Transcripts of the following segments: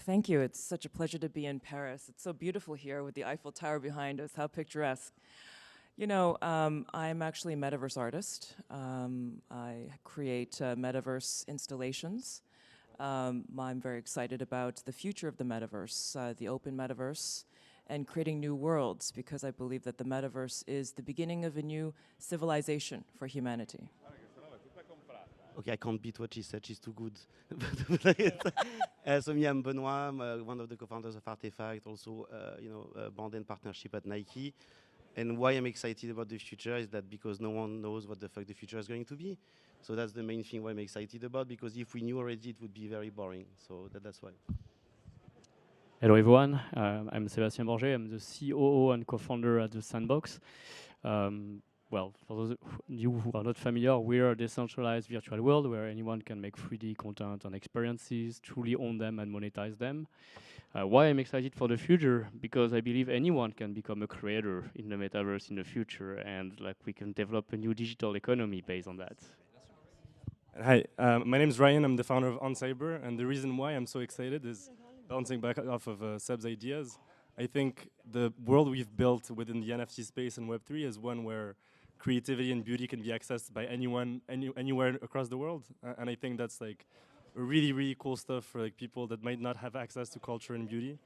thank you. It's such a pleasure to be in Paris. It's so beautiful here with the Eiffel Tower behind us. How picturesque. You know, I'm actually a metaverse artist. I create metaverse installations. I'm very excited about the future of the metaverse, the open metaverse, and creating new worlds, because I believe that the metaverse is the beginning of a new civilization for humanity. Okay, I can't beat what she said. She's too good. So me, I'm Benoit. I'm one of the co-founders of RTFKT, also, brand partnership at Nike. And why I'm excited about the future is that because no one knows what the fuck the future is going to be. So that's the main thing why I'm excited about, because if we knew already, it would be very boring. So that's why. Hello everyone, I'm Sébastien Borget. I'm the COO and co-founder at the Sandbox. Well, for those of you who are not familiar, we're a decentralized virtual world where anyone can make 3D content and experiences, truly own them and monetize them. Why I'm excited for the future? Because I believe anyone can become a creator in the metaverse in the future, and like we can develop a new digital economy based on that. Hi, my name is Rayan. I'm the founder of oncyber, and the reason why I'm so excited is bouncing back off of Seb's ideas. I think the world we've built within the NFT space and Web3 is one where creativity and beauty can be accessed by anyone, anywhere across the world. And I think that's like really, really cool stuff for like people that might not have access to culture and beauty.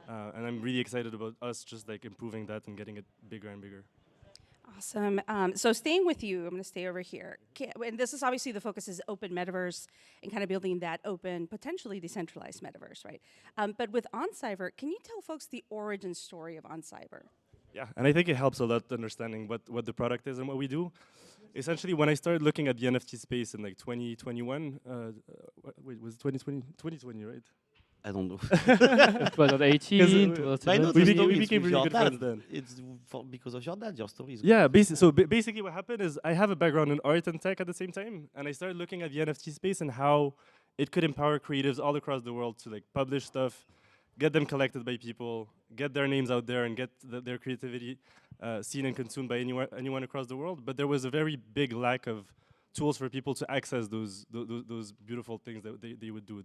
And I'm really excited about us just like improving that and getting it bigger and bigger. Awesome. So staying with you, I'm going to stay over here. And this is obviously the focus is open metaverse and kind of building that open, potentially decentralized metaverse, right? But with oncyber, can you tell folks the origin story of oncyber? Yeah, and I think it helps a lot understanding what the product is and what we do. Essentially, when I started looking at the NFT space in like 2021, wait, was it 2020? 2020, right? I don't know. 2018, we became really good friends then. It's because of your dad, your stories. Yeah, basically what happened is I have a background in art and tech at the same time, and I started looking at the NFT space and how it could empower creatives all across the world to like publish stuff, get them collected by people, get their names out there, and get their creativity seen and consumed by anyone across the world. But there was a very big lack of tools for people to access those beautiful things that they would do,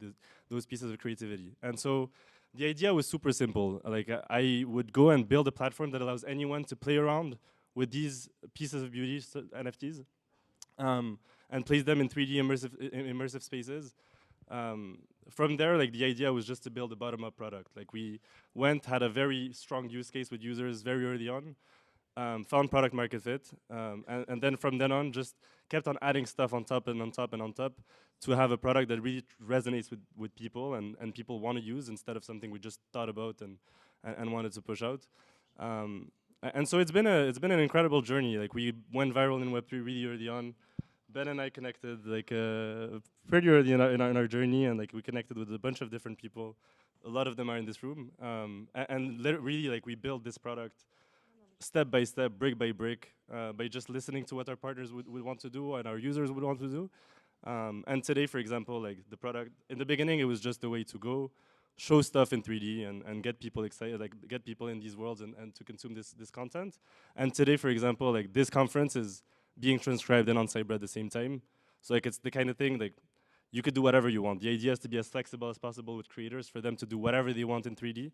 those pieces of creativity. And so the idea was super simple. Like I would go and build a platform that allows anyone to play around with these pieces of beauty, NFTs, and place them in 3D immersive spaces. From there, like the idea was just to build a bottom-up product. Like we had a very strong use case with users very early on, found product market fit, and then from then on, just kept on adding stuff on top and on top and on top to have a product that really resonates with people and people want to use instead of something we just thought about and wanted to push out. And so it's been an incredible journey. Like we went viral in Web3 really early on. Ben and I connected like pretty early in our journey, and like we connected with a bunch of different people. A lot of them are in this room, and really like we built this product step by step, brick by brick, by just listening to what our partners would want to do and our users would want to do. And today, for example, like the product in the beginning, it was just a way to go show stuff in 3D and get people excited, like get people in these worlds and to consume this content. And today, for example, like this conference is being transcribed and oncyber at the same time. So like it's the kind of thing like you could do whatever you want. The idea is to be as flexible as possible with creators for them to do whatever they want in 3D,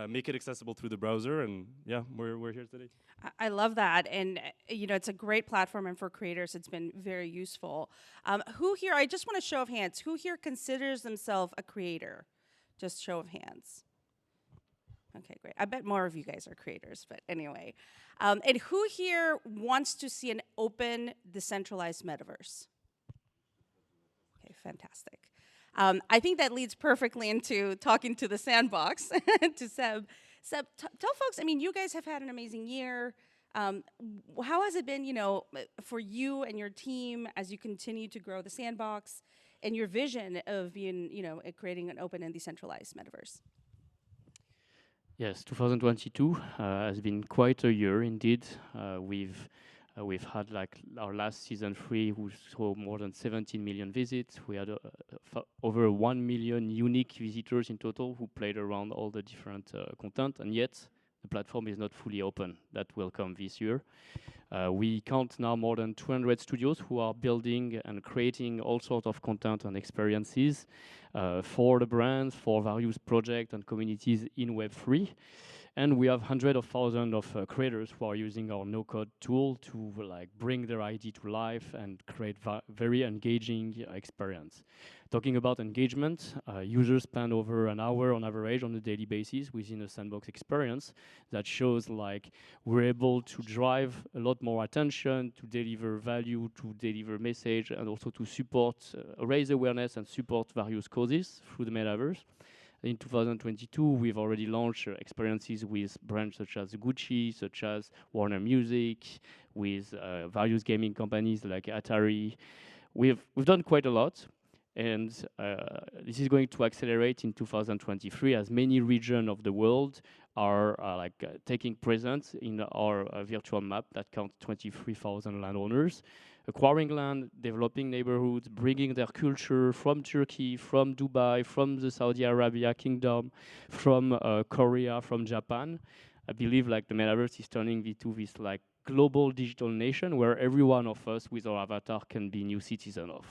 make it accessible through the browser, and yeah, we're here today. I love that, and you know it's a great platform, and for creators, it's been very useful. Who here? I just want a show of hands. Who here considers themselves a creator? Just show of hands. Okay, great. I bet more of you guys are creators, but anyway. And who here wants to see an open, decentralized metaverse? Okay, fantastic. I think that leads perfectly into talking to the Sandbox, to Seb. Seb, tell folks, I mean, you guys have had an amazing year. How has it been, you know, for you and your team as you continue to grow the Sandbox and your vision of being, you know, creating an open and decentralized metaverse? Yes, 2022 has been quite a year indeed. We've had like our last season 3, which saw more than 17 million visits. We had over 1 million unique visitors in total who played around all the different content, and yet the platform is not fully open. That will come this year. We count now more than 200 studios who are building and creating all sorts of content and experiences for the brands, for various projects and communities in Web3. And we have hundreds of thousands of creators who are using our no-code tool to like bring their idea to life and create very engaging experience. Talking about engagement, users spend over an hour on average on a daily basis within a Sandbox experience. That shows like we're able to drive a lot more attention, to deliver value, to deliver message, and also to support, raise awareness and support various causes through the metaverse. In 2022, we've already launched experiences with brands such as Gucci, such as Warner Music, with various gaming companies like Atari. We've done quite a lot, and this is going to accelerate in 2023 as many regions of the world are taking presence in our virtual map that counts 23,000 landowners. Acquiring land, developing neighborhoods, bringing their culture from Turkey, from Dubai, from the Saudi Arabia kingdom, from Korea, from Japan. I believe like the metaverse is turning into this like global digital nation where every one of us with our avatar can be new citizen of.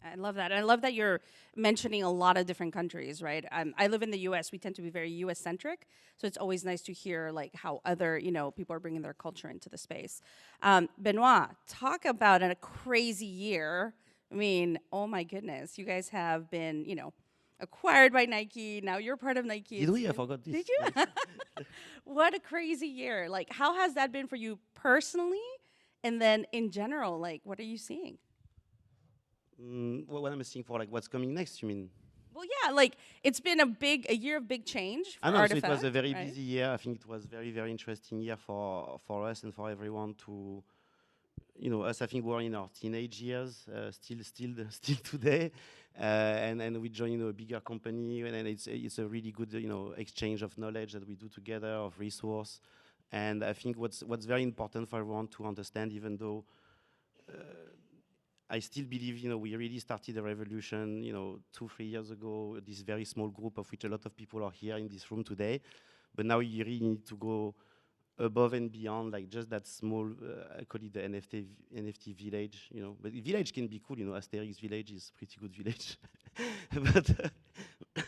I love that. And I love that you're mentioning a lot of different countries, right? I live in the US. We tend to be very US centric. So it's always nice to hear like how other, people are bringing their culture into the space. Benoit, talk about a crazy year. I mean, oh my goodness. You guys have been, acquired by Nike. Now you're part of Nike. Did we? I forgot this. Did you? What a crazy year. Like, how has that been for you personally? And then in general, like, what are you seeing? What am I seeing for like what's coming next? You mean? Well, yeah, like it's been a year of big change for I know. Artifact, So it was a very right? busy year. I think it was very, very interesting year for us and for everyone to, us. I think we're in our teenage years, still today, and we join a bigger company, and it's a really good exchange of knowledge that we do together, of resource, and I think what's very important for everyone to understand, even though. I still believe, we really started a revolution, 2-3 years ago, this very small group of which a lot of people are here in this room today. But now you really need to go above and beyond, like just that small, I call it the NFT village, But village can be cool, Asterix village is a pretty good village. But,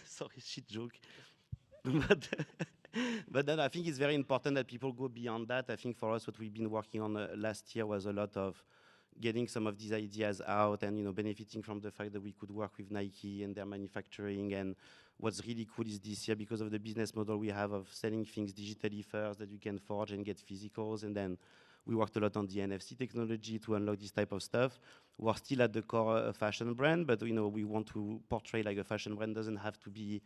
sorry, shit joke. But then I think it's very important that people go beyond that. I think for us, what we've been working on last year was a lot of getting some of these ideas out and benefiting from the fact that we could work with Nike and their manufacturing. And what's really cool is this year, because of the business model we have of selling things digitally first that you can forge and get physicals, and then we worked a lot on the NFC technology to unlock this type of stuff. We're still at the core a fashion brand, but we want to portray like a fashion brand doesn't have to be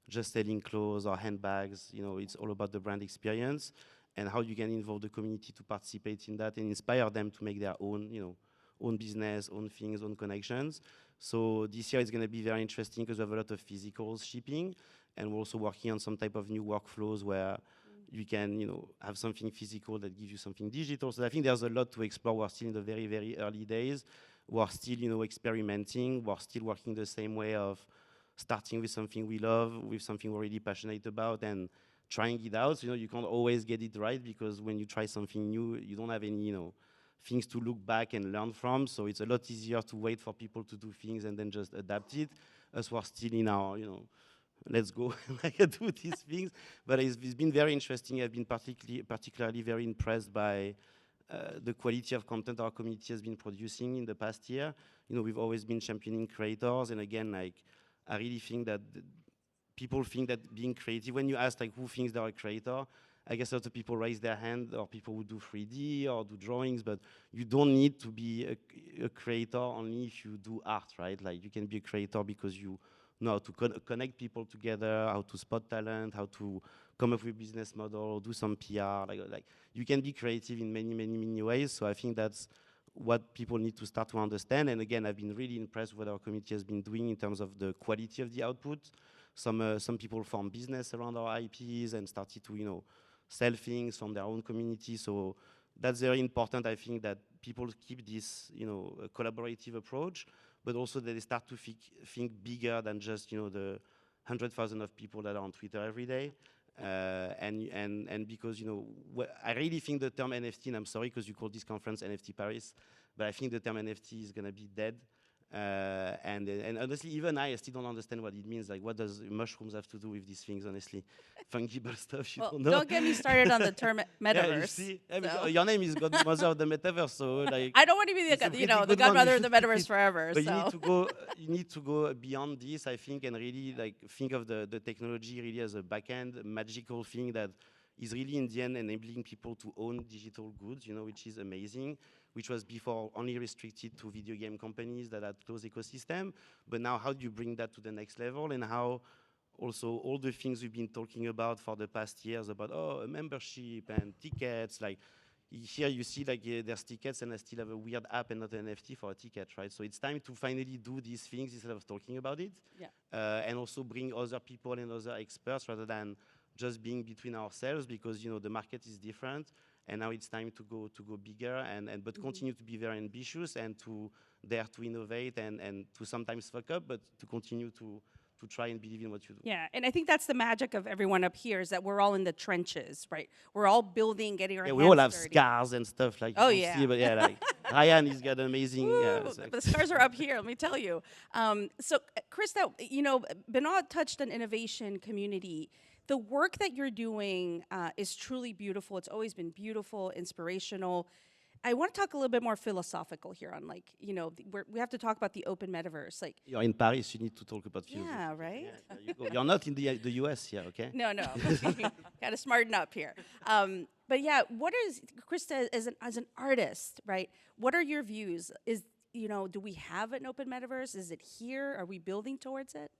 just selling clothes or handbags. It's all about the brand experience and how you can involve the community to participate in that and inspire them to make their own, own business, own things, own connections. So this year is going to be very interesting because we have a lot of physicals shipping, and we're also working on some type of new workflows where you can, have something physical that gives you something digital. So I think there's a lot to explore. We're still in the very, very early days. We're still, experimenting. We're still working the same way of starting with something we love, with something we're really passionate about, and trying it out. So, you can't always get it right because when you try something new, you don't have any, things to look back and learn from. So it's a lot easier to wait for people to do things and then just adapt it. Us, we're still in our, let's go do these things. But it's been very interesting. I've been particularly very impressed by the quality of content our community has been producing in the past year. We've always been championing creators. And again, I really think that people think that being creative, when you ask who thinks they're a creator, I guess a lot of people raise their hand, or people who do 3D or do drawings, but you don't need to be a creator only if you do art, right? Like you can be a creator because you know how to connect people together, how to spot talent, how to come up with business model, do some PR. Like you can be creative in many, many, many ways. So I think that's what people need to start to understand. And again, I've been really impressed with what our community has been doing in terms of the quality of the output. Some people form business around our IPs and started to, sell things from their own community. So that's very important. I think that people keep this, collaborative approach, but also that they start to think bigger than just, the 100,000 of people that are on Twitter every day. And because I really think the term NFT, and I'm sorry because you call this conference NFT Paris, but I think the term NFT is gonna be dead. And honestly, even I still don't understand what it means. Like, what does mushrooms have to do with these things? Honestly, fungible stuff. You Well, don't know. don't get me started on the term metaverse. Yeah, you see, I mean, so. your name is Godmother of the Metaverse, so like. I don't want to be it's a the pretty the good one. godmother You of the should keep metaverse it. forever. But so. you need to go beyond this, I think, and really like think of the technology really as a back-end magical thing that is really in the end enabling people to own digital goods, which is amazing, which was before only restricted to video game companies that had closed ecosystem. But now how do you bring that to the next level, and how also all the things we've been talking about for the past years about, a membership and tickets, like here you see like there's tickets and I still have a weird app and not an NFT for a ticket, right? So it's time to finally do these things instead of talking about it. Yeah. And also bring other people and other experts rather than just being between ourselves, because the market is different, and now it's time to go bigger but continue to be very ambitious and to dare to innovate and to sometimes fuck up, but to continue to try and believe in what you do. Yeah, and I think that's the magic of everyone up here is that we're all in the trenches, right? We're all building, getting our hands we all have dirty. scars and stuff like. Oh, you yeah. See, but yeah, like Rayan, he's got amazing. Woo, the scars are up here, let me tell you. So, Krista, Benoit touched on innovation community. The work that you're doing is truly beautiful. It's always been beautiful, inspirational. I want to talk a little bit more philosophical here on we have to talk about the open metaverse. Like, you're in Paris, you need to talk about philosophy. yeah, right? Yeah, you go. You're not in the US here, okay? No. Got to smarten up here. But yeah, what is, Krista, as an artist, right? What are your views? Do we have an open metaverse? Is it here? Are we building towards it?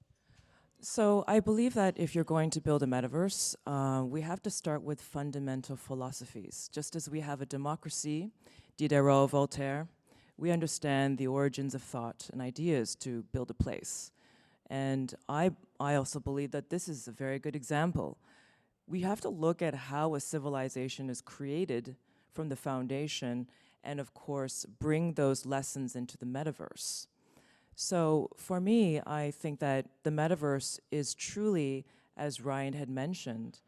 So I believe that if you're going to build a metaverse, we have to start with fundamental philosophies. Just as we have a democracy, Diderot, Voltaire, we understand the origins of thought and ideas to build a place. And I also believe that this is a very good example. We have to look at how a civilization is created from the foundation and, of course, bring those lessons into the metaverse. So for me, I think that the metaverse is truly, as Rayan had mentioned,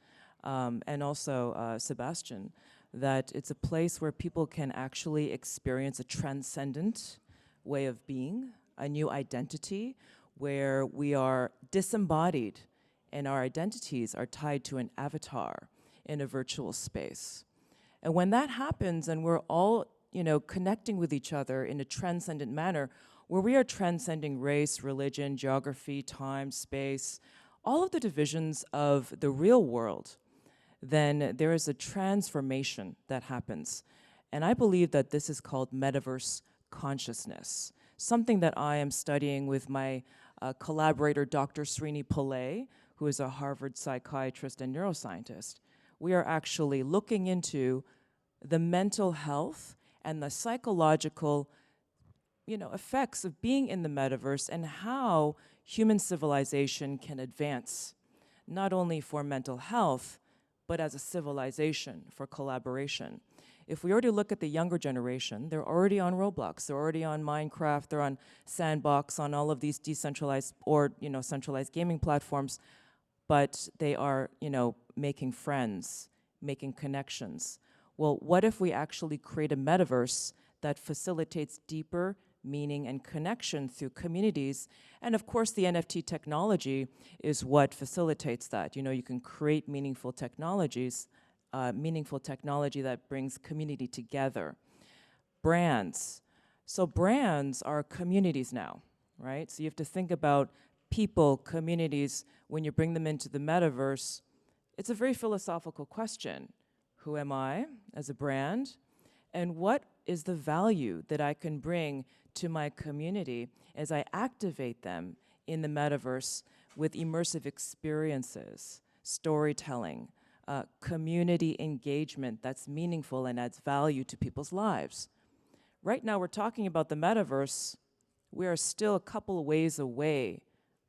and also Sébastien, that it's a place where people can actually experience a transcendent way of being, a new identity, where we are disembodied and our identities are tied to an avatar in a virtual space. And when that happens and we're all, connecting with each other in a transcendent manner, where we are transcending race, religion, geography, time, space, all of the divisions of the real world, then there is a transformation that happens. And I believe that this is called metaverse consciousness, something that I am studying with my collaborator, Dr. Srini Pillai, who is a Harvard psychiatrist and neuroscientist. We are actually looking into the mental health and the psychological effects of being in the metaverse and how human civilization can advance, not only for mental health, but as a civilization for collaboration. If we already look at the younger generation, they're already on Roblox, they're already on Minecraft, they're on Sandbox, on all of these decentralized or centralized gaming platforms, but they are making friends, making connections. Well, what if we actually create a metaverse that facilitates deeper meaning and connection through communities? And of course, the NFT technology is what facilitates that. You can create meaningful technology that brings community together. Brands. So brands are communities now, right? So you have to think about people, communities, when you bring them into the metaverse. It's a very philosophical question. Who am I as a brand? And what is the value that I can bring to my community as I activate them in the metaverse with immersive experiences, storytelling, community engagement that's meaningful and adds value to people's lives? Right now, we're talking about the metaverse. We are still a couple of ways away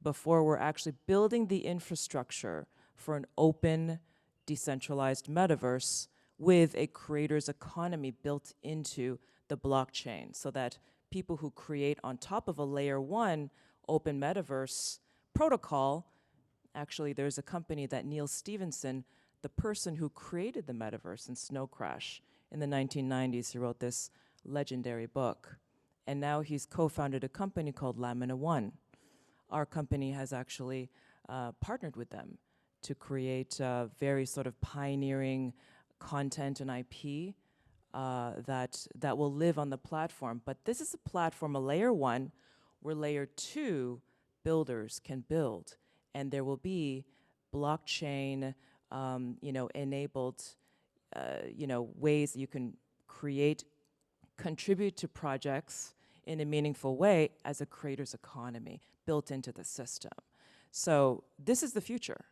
before we're actually building the infrastructure for an open, decentralized metaverse with a creator's economy built into the blockchain, so that people who create on top of a layer one open metaverse protocol, Actually, there's a company that Neil Stephenson, the person who created the metaverse in Snow Crash in the 1990s, he wrote this legendary book. And now he's co-founded a company called Lamina One. Our company has actually partnered with them to create very sort of pioneering content and IP that will live on the platform. But this is a platform, a layer one, where layer two builders can build. And there will be blockchain, enabled, ways that you can create, contribute to projects in a meaningful way as a creator's economy built into the system. So this is the future.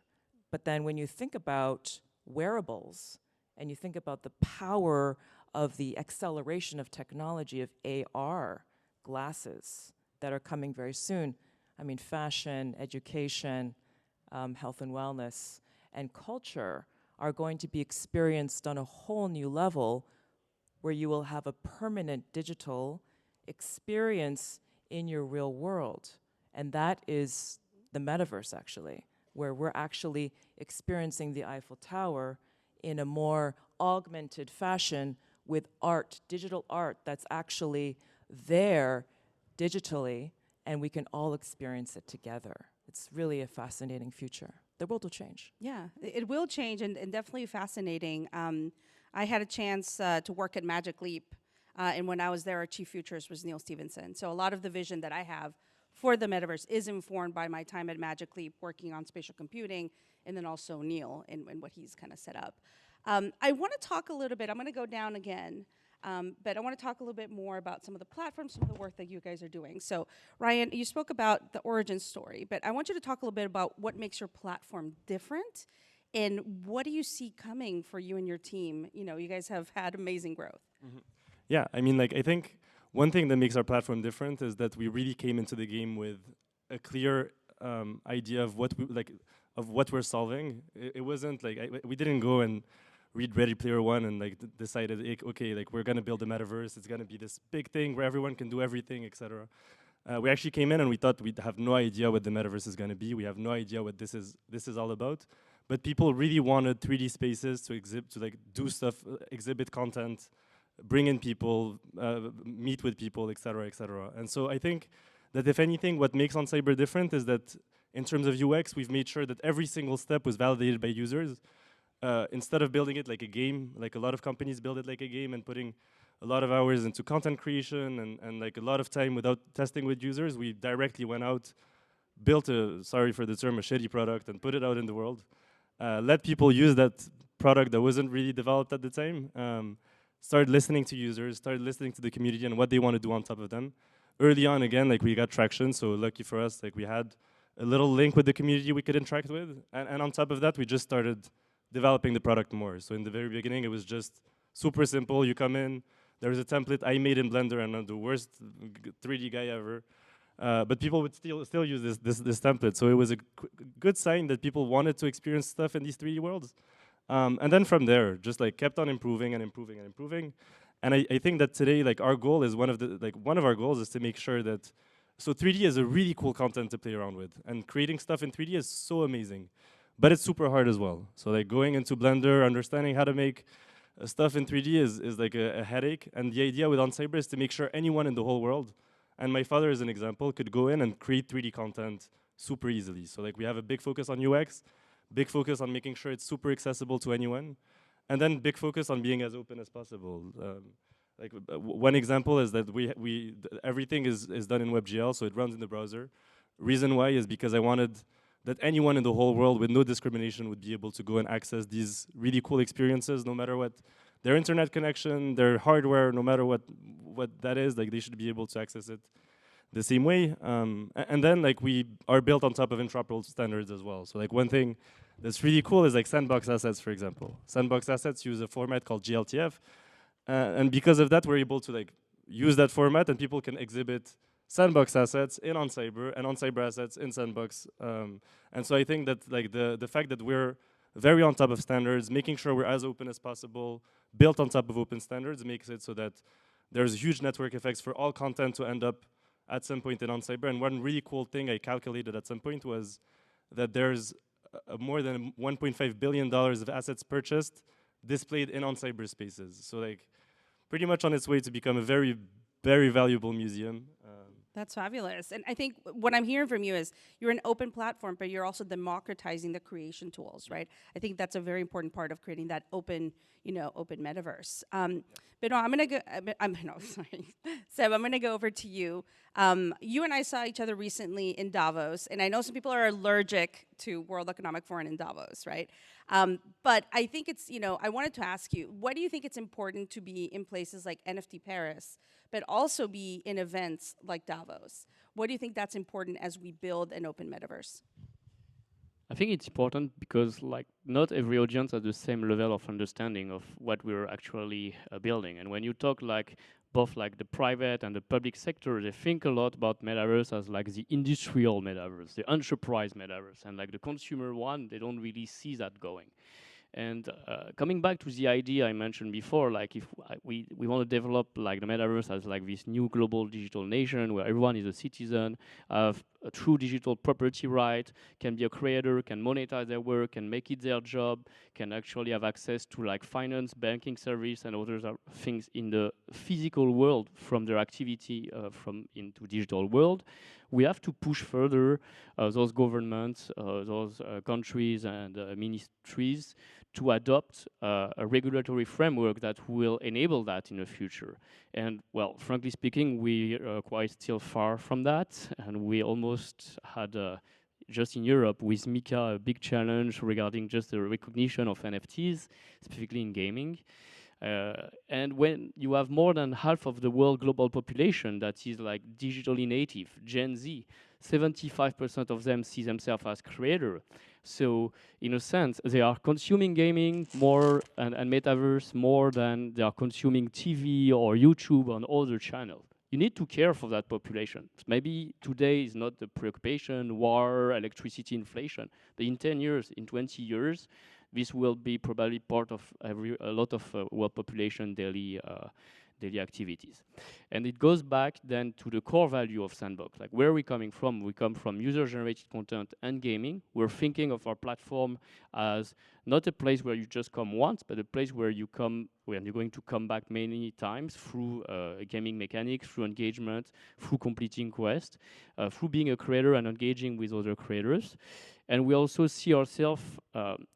But then when you think about wearables and you think about the power of the acceleration of technology of AR glasses that are coming very soon, I mean, fashion, education, health and wellness, and culture are going to be experienced on a whole new level where you will have a permanent digital experience in your real world. And that is the metaverse, actually, where we're actually experiencing the Eiffel Tower in a more augmented fashion with art, digital art that's actually there digitally, and we can all experience it together. It's really a fascinating future. The world will change. Yeah, it will change, and definitely fascinating. I had a chance to work at Magic Leap, and when I was there, our chief futurist was Neil Stephenson. So a lot of the vision that I have for the metaverse is informed by my time at Magic Leap working on spatial computing, and then also Neil and what he's kind of set up. I want to talk a little bit, I'm going to go down again, but I want to talk a little bit more about some of the platforms, some of the work that you guys are doing. So Rayan, you spoke about the origin story, but I want you to talk a little bit about what makes your platform different and what do you see coming for you and your team? You know, you guys have had amazing growth. Mm-hmm. Yeah, I mean, like, I think one thing that makes our platform different is that we really came into the game with a clear idea of what we're solving. It wasn't like we didn't go and read Ready Player One and like decided, okay, like we're gonna build a metaverse. It's gonna be this big thing where everyone can do everything, etc. We actually came in and we thought we'd have no idea what the metaverse is gonna be. We have no idea what this is all about. But people really wanted 3D spaces to exhibit, to like do stuff, exhibit content, bring in people, meet with people, etc., etc. And so I think that if anything, what makes oncyber different is that in terms of UX, we've made sure that every single step was validated by users. Instead of building it like a game, like a lot of companies build it like a game and putting a lot of hours into content creation and like a lot of time without testing with users, we directly went out, built a, sorry for the term, a shitty product and put it out in the world. Let people use that product that wasn't really developed at the time. Started listening to users, started listening to the community and what they want to do on top of them. Early on, again, like we got traction, so lucky for us, like we had a little link with the community we could interact with. And on top of that, we just started developing the product more. So in the very beginning, it was just super simple. You come in, there's a template I made in Blender, and I'm the worst 3D guy ever. But people would still use this template. So it was a good sign that people wanted to experience stuff in these 3D worlds. And then from there, just like kept on improving and improving and improving. And I think that today, like our goal is one of our goals is to make sure that, so 3D is a really cool content to play around with. And creating stuff in 3D is so amazing. But it's super hard as well. So like going into Blender, understanding how to make stuff in 3D is like a headache. And the idea with oncyber is to make sure anyone in the whole world, and my father as an example, could go in and create 3D content super easily. So like we have a big focus on UX, big focus on making sure it's super accessible to anyone, and then big focus on being as open as possible. One example is that everything is done in WebGL, so it runs in the browser. Reason why is because I wanted that anyone in the whole world with no discrimination would be able to go and access these really cool experiences, no matter what their internet connection, their hardware, no matter what that is, like they should be able to access it the same way. And then like we are built on top of interoperable standards as well. So like one thing that's really cool is like Sandbox assets, for example. Sandbox assets use a format called GLTF. And because of that, we're able to like use that format and people can exhibit Sandbox assets in oncyber and oncyber assets in Sandbox. And so I think that like the fact that we're very on top of standards, making sure we're as open as possible, built on top of open standards, makes it so that there's huge network effects for all content to end up at some point in oncyber. And one really cool thing I calculated at some point was that there's more than $1.5 billion of assets purchased, displayed in on cyberspaces. So like, pretty much on its way to become a very, very valuable museum. That's fabulous. And I think what I'm hearing from you is you're an open platform, but you're also democratizing the creation tools, right? I think that's a very important part of creating that open, open metaverse. Benoit, I'm going to go, sorry. Seb, I'm going to go over to you. You and I saw each other recently in Davos, and I know some people are allergic to World Economic Forum in Davos, right? But I think it's, I wanted to ask you, what do you think it's important to be in places like NFT Paris, but also be in events like Davos? What do you think that's important as we build an open metaverse? I think it's important because not every audience has the same level of understanding of what we're actually building. And when you talk both the private and the public sector, they think a lot about metaverse as the industrial metaverse, the enterprise metaverse, and the consumer one, they don't really see that going. And coming back to the idea I mentioned before, if we want to develop the metaverse as this new global digital nation where everyone is a citizen, have a true digital property right, can be a creator, can monetize their work, can make it their job, can actually have access to finance, banking service, and other things in the physical world from their activity into digital world. We have to push further those governments, those countries and ministries to adopt a regulatory framework that will enable that in the future. And well, frankly speaking, we are quite still far from that, and we almost had just in Europe with Mika a big challenge regarding just the recognition of NFTs, specifically in gaming. And when you have more than half of the world global population that is digitally native, Gen Z, 75% of them see themselves as creator. So in a sense, they are consuming gaming more and metaverse more than they are consuming TV or YouTube on other channels. You need to care for that population. Maybe today is not the preoccupation, war, electricity, inflation, but in 10 years, in 20 years, this will be probably part of a lot of world population daily activities. And it goes back then to the core value of Sandbox. Where are we coming from? We come from user-generated content and gaming. We're thinking of our platform as not a place where you just come once, but a place where you're going to come back many times through gaming mechanics, through engagement, through completing quests, through being a creator and engaging with other creators. And we also see ourselves,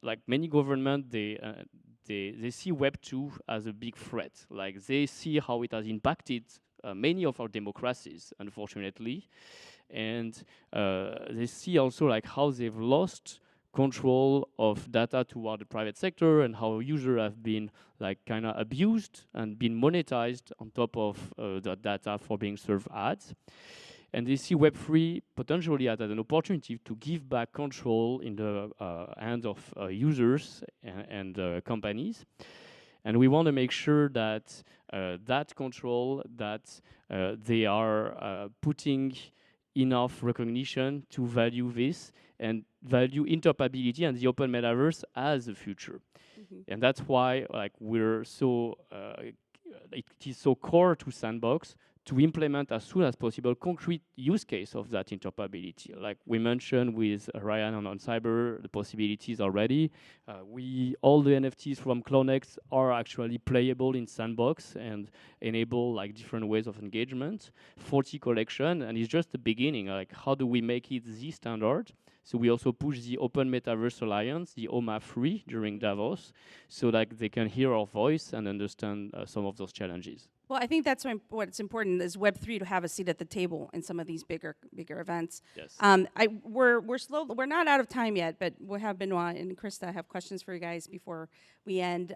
like many governments, they see Web 2 as a big threat. They see how it has impacted many of our democracies, unfortunately. And they see also how they've lost control of data toward the private sector and how users have been kind of abused and been monetized on top of the data for being served ads. And they see Web3 potentially as an opportunity to give back control in the hands of users and companies. And we want to make sure that that control, that they are putting enough recognition to value this and value interoperability and the open metaverse as the future. Mm-hmm. And that's why we're so, it is so core to Sandbox to implement as soon as possible concrete use case of that interoperability. Like we mentioned with Rayan on oncyber, the possibilities already. All the NFTs from CloneX are actually playable in Sandbox and enable different ways of engagement. 40 collection, and it's just the beginning. How do we make it the standard? So we also push the Open Metaverse Alliance, the OMA3, during Davos, so they can hear our voice and understand some of those challenges. Well, I think that's what's important is Web3 to have a seat at the table in some of these bigger events. Yes. We're slow. We're not out of time yet, but we'll have Benoit and Krista have questions for you guys before we end.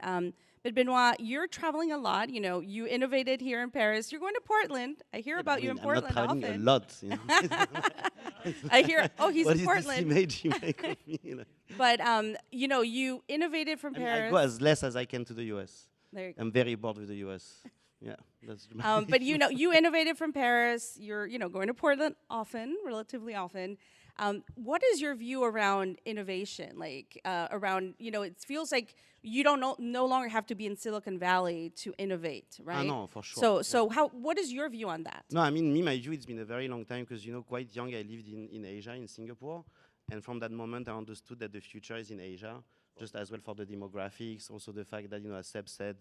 But Benoit, you're traveling a lot. You innovated here in Paris. You're going to Portland. I hear about you in Portland I'm not traveling often. a lot. I hear. Oh, he's what in Portland. What is this image you make of me? But you innovated from Paris. I go as less as I can to the US. There you go. I'm very bored with the US. Yeah, that's but you innovated from Paris. You're going to Portland often, relatively often. What is your view around innovation? Around it feels like you don't no longer have to be in Silicon Valley to innovate, right? No, for sure. So what is your view on that? No, I mean my view. It's been a very long time because quite young. I lived in Asia, in Singapore. And from that moment, I understood that the future is in Asia, just as well for the demographics, also the fact that, as Seb said,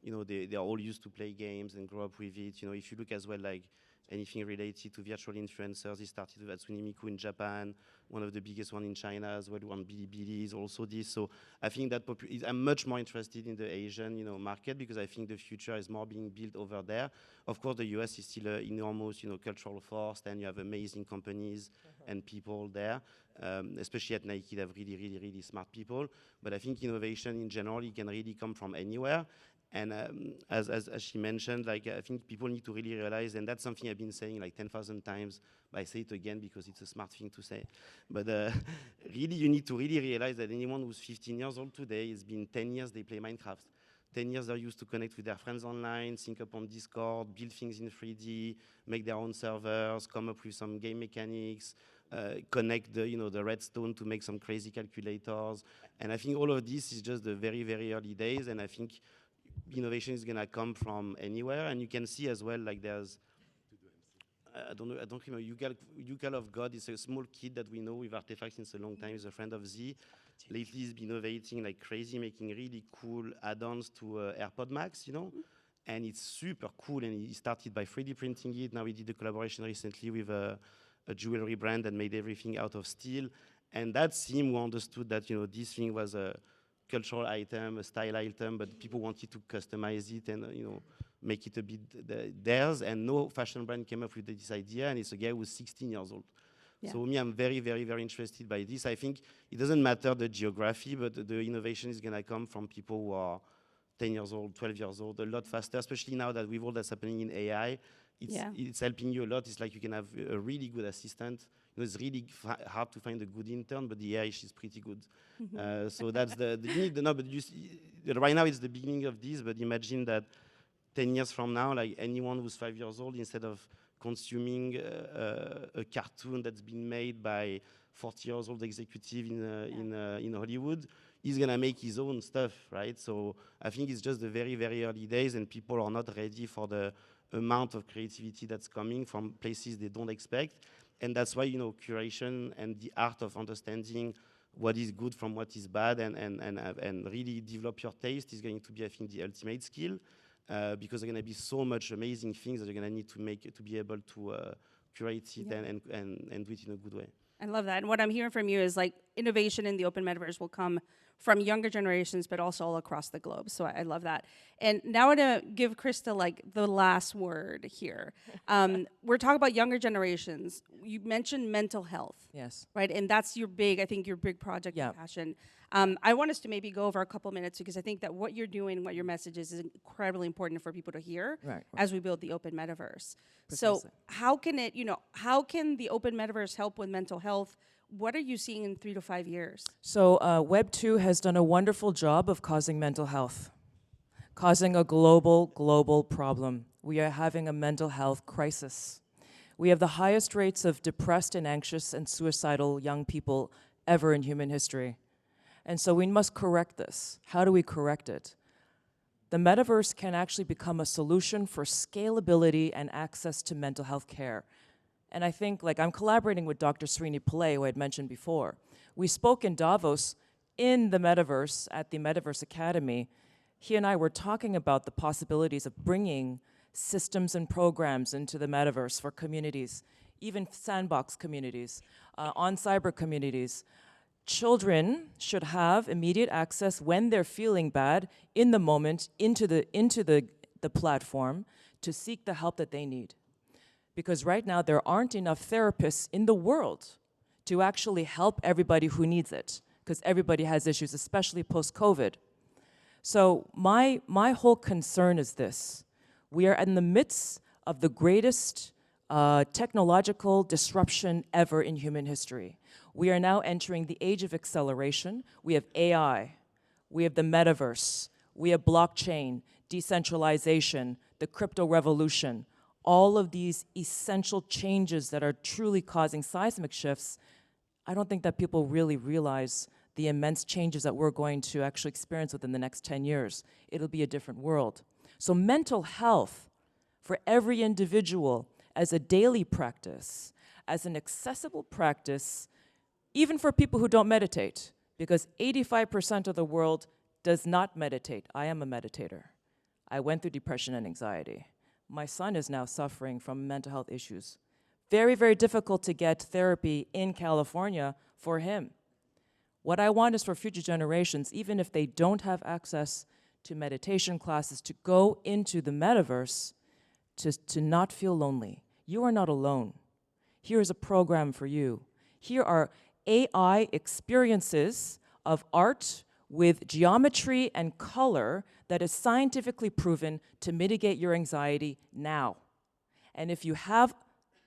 they are all used to play games and grow up with it. If you look as well, like anything related to virtual influencers, it started with Hatsune Miku in Japan, one of the biggest one in China as well, one Bilibili is also this. So I think that I'm much more interested in the Asian, market, because I think the future is more being built over there. Of course, the US is still an enormous, cultural force, and you have amazing companies and people there, especially at Nike, they have really, really, really smart people. But I think innovation in general, it can really come from anywhere. And as she mentioned, I think people need to really realize, and that's something I've been saying like 10,000 times, but I say it again because it's a smart thing to say. But really, you need to really realize that anyone who's 15 years old today, it's been 10 years they play Minecraft. 10 years they're used to connect with their friends online, sync up on Discord, build things in 3D, make their own servers, come up with some game mechanics, connect the redstone to make some crazy calculators. And I think all of this is just the very, very early days, and I think innovation is gonna come from anywhere. And you can see as well, like there's, I don't remember, Yugal of God is a small kid that we know with Artifacts since a long time. He's a friend of Z. Lately he's been innovating like crazy, making really cool add-ons to AirPod Max, and it's super cool. And he started by 3D printing it. Now he did a collaboration recently with a jewelry brand that made everything out of steel. And that's him who understood that, this thing was a cultural item, a style item, but people wanted to customize it and make it a bit theirs. And no fashion brand came up with this idea, and it's a guy who's 16 years old. Yeah. So me, I'm very, very, very interested by this. I think it doesn't matter the geography, but the innovation is gonna come from people who are 10 years old, 12 years old, a lot faster, especially now that with all that's happening in AI, it's helping you a lot. It's like you can have a really good assistant. It's really hard to find a good intern, but the AI is pretty good. So that's right now it's the beginning of this, but imagine that 10 years from now, like anyone who's 5 years old, instead of consuming a cartoon that's been made by 40 years old executive in Hollywood, he's gonna make his own stuff, right? So I think it's just the very, very early days, and people are not ready for the amount of creativity that's coming from places they don't expect. And that's why, curation and the art of understanding what is good from what is bad and really develop your taste is going to be, I think, the ultimate skill, because there are going to be so much amazing things that you're going to need to make to be able to curate it and do it in a good way. I love that. And what I'm hearing from you is like innovation in the open metaverse will come from younger generations, but also all across the globe. So I love that. And now I'm going to give Krista like the last word here. We're talking about younger generations. You mentioned mental health. Yes. Right? And that's your big project and passion. I want us to maybe go over a couple minutes because I think that what you're doing, what your message is incredibly important for people to hear as we build the open metaverse. Precisely. So how can the open metaverse help with mental health? What are you seeing in 3 to 5 years? So Web 2 has done a wonderful job of causing mental health, causing a global problem. We are having a mental health crisis. We have the highest rates of depressed and anxious and suicidal young people ever in human history. And so we must correct this. How do we correct it? The metaverse can actually become a solution for scalability and access to mental health care. And I think, like, I'm collaborating with Dr. Srini Pillay, who I had mentioned before. We spoke in Davos in the metaverse at the Metaverse Academy. He and I were talking about the possibilities of bringing systems and programs into the metaverse for communities, even Sandbox communities, oncyber communities. Children should have immediate access when they're feeling bad in the moment into the platform to seek the help that they need. Because right now there aren't enough therapists in the world to actually help everybody who needs it, because everybody has issues, especially post-COVID. So my whole concern is this. We are in the midst of the greatest technological disruption ever in human history. We are now entering the age of acceleration. We have AI, we have the metaverse, we have blockchain, decentralization, the crypto revolution. All of these essential changes that are truly causing seismic shifts. I don't think that people really realize the immense changes that we're going to actually experience within the next 10 years. It'll be a different world. So mental health for every individual as a daily practice, as an accessible practice, even for people who don't meditate, because 85% of the world does not meditate. I am a meditator. I went through depression and anxiety. My son is now suffering from mental health issues. Very, very difficult to get therapy in California for him. What I want is for future generations, even if they don't have access to meditation classes, to go into the metaverse, to not feel lonely. You are not alone. Here is a program for you. Here are AI experiences of art with geometry and color that is scientifically proven to mitigate your anxiety now. And if you have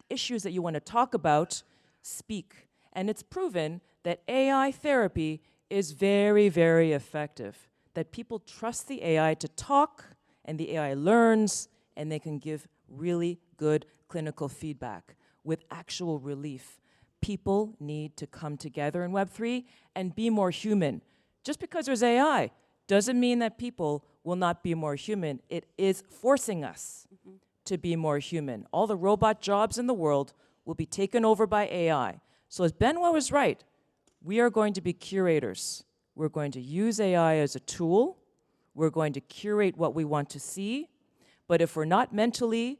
issues that you want to talk about, speak. And it's proven that AI therapy is very, very effective, that people trust the AI to talk, and the AI learns, and they can give really good clinical feedback with actual relief. People need to come together in Web3 and be more human. Just because there's AI doesn't mean that people will not be more human. It is forcing us to be more human. All the robot jobs in the world will be taken over by AI. So as Benoit was right, we are going to be curators. We're going to use AI as a tool. We're going to curate what we want to see. But if we're not mentally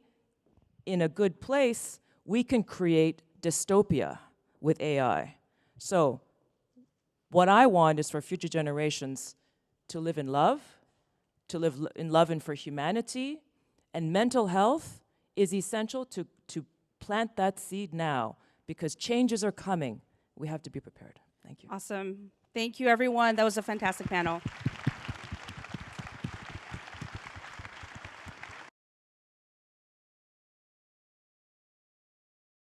in a good place, we can create dystopia with AI. So what I want is for future generations to live in love, to live in love and for humanity, and mental health is essential to plant that seed now, because changes are coming. We have to be prepared. Thank you. Awesome. Thank you, everyone. That was a fantastic panel.